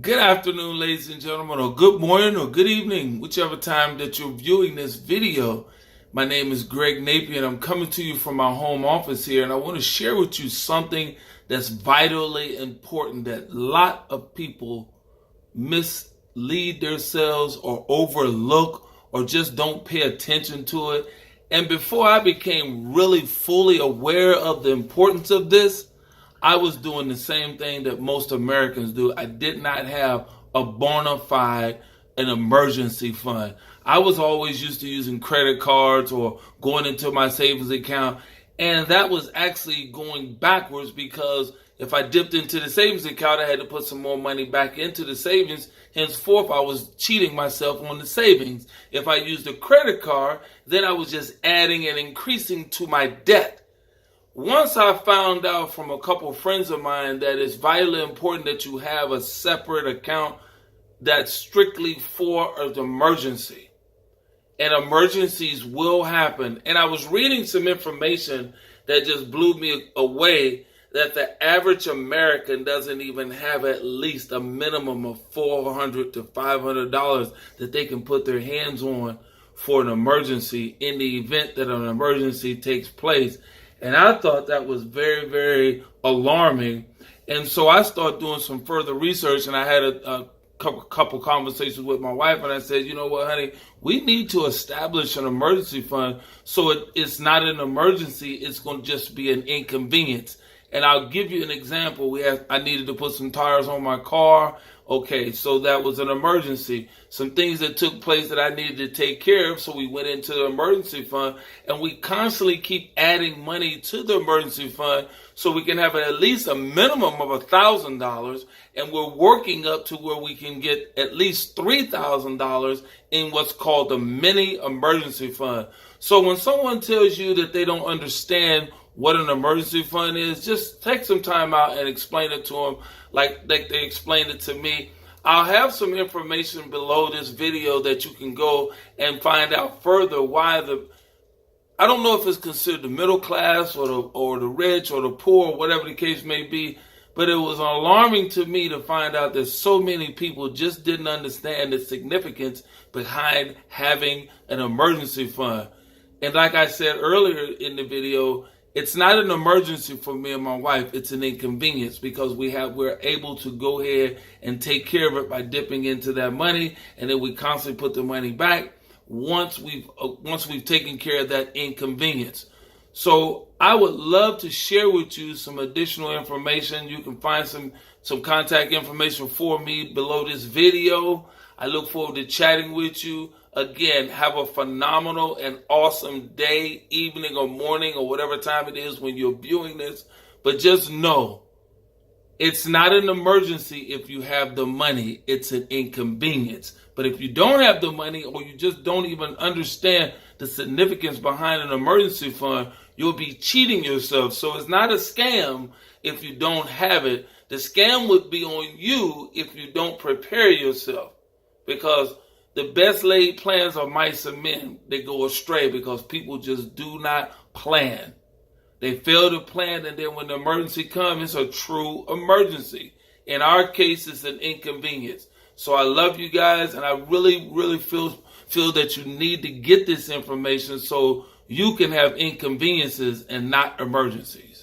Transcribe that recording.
Good afternoon, ladies and gentlemen, or good morning or good evening, whichever time that you're viewing this video. My name is Greg Napier, and I'm coming to you from my home office here, and I want to share with you something that's vitally important that a lot of people mislead themselves or overlook or just don't pay attention to it. And before I became really fully aware of the importance of this, I was doing the same thing that most Americans do. I did not have a bona fide an emergency fund. I was always used to using credit cards or going into my savings account, and that was actually going backwards because if I dipped into the savings account, I had to put some more money back into the savings. Henceforth, I was cheating myself on the savings. If I used a credit card, then I was just adding and increasing to my debt. Once I found out from a couple of friends of mine that it's vitally important that you have a separate account that's strictly for an emergency. And emergencies will happen. And I was reading some information that just blew me away that the average American doesn't even have at least a minimum of $400 to $500 that they can put their hands on for an emergency in the event that an emergency takes place. And I thought that was very, very alarming. And so I started doing some further research, and I had a couple conversations with my wife, and I said, you know what, honey, we need to establish an emergency fund so it's not an emergency, it's going to just be an inconvenience. And I'll give you an example. I needed to put some tires on my car. Okay, so that was an emergency. Some things that took place that I needed to take care of, so we went into the emergency fund, and we constantly keep adding money to the emergency fund so we can have at least a minimum of $1,000, and we're working up to where we can get at least $3,000 in what's called the mini emergency fund. So when someone tells you that they don't understand what an emergency fund is, just take some time out and explain it to them like they explained it to me. I'll have some information below this video that you can go and find out further why I don't know if it's considered the middle class or the rich or the poor, whatever the case may be, but it was alarming to me to find out that so many people just didn't understand the significance behind having an emergency fund. And like I said earlier in the video, it's not an emergency for me and my wife. It's an inconvenience because we're able to go ahead and take care of it by dipping into that money, and then we constantly put the money back once we've taken care of that inconvenience. So I would love to share with you some additional information. You can find some contact information for me below this video. I look forward to chatting with you. Again, have a phenomenal and awesome day, evening, or morning, or whatever time it is when you're viewing this. But just know, it's not an emergency if you have the money. It's an inconvenience. But if you don't have the money, or you just don't even understand the significance behind an emergency fund, you'll be cheating yourself. So it's not a scam if you don't have it. The scam would be on you if you don't prepare yourself. Because the best laid plans are mice and men. They go astray because people just do not plan. They fail to plan, and then when the emergency comes, it's a true emergency. In our case, it's an inconvenience. So I love you guys, and I really, really feel that you need to get this information so you can have inconveniences and not emergencies.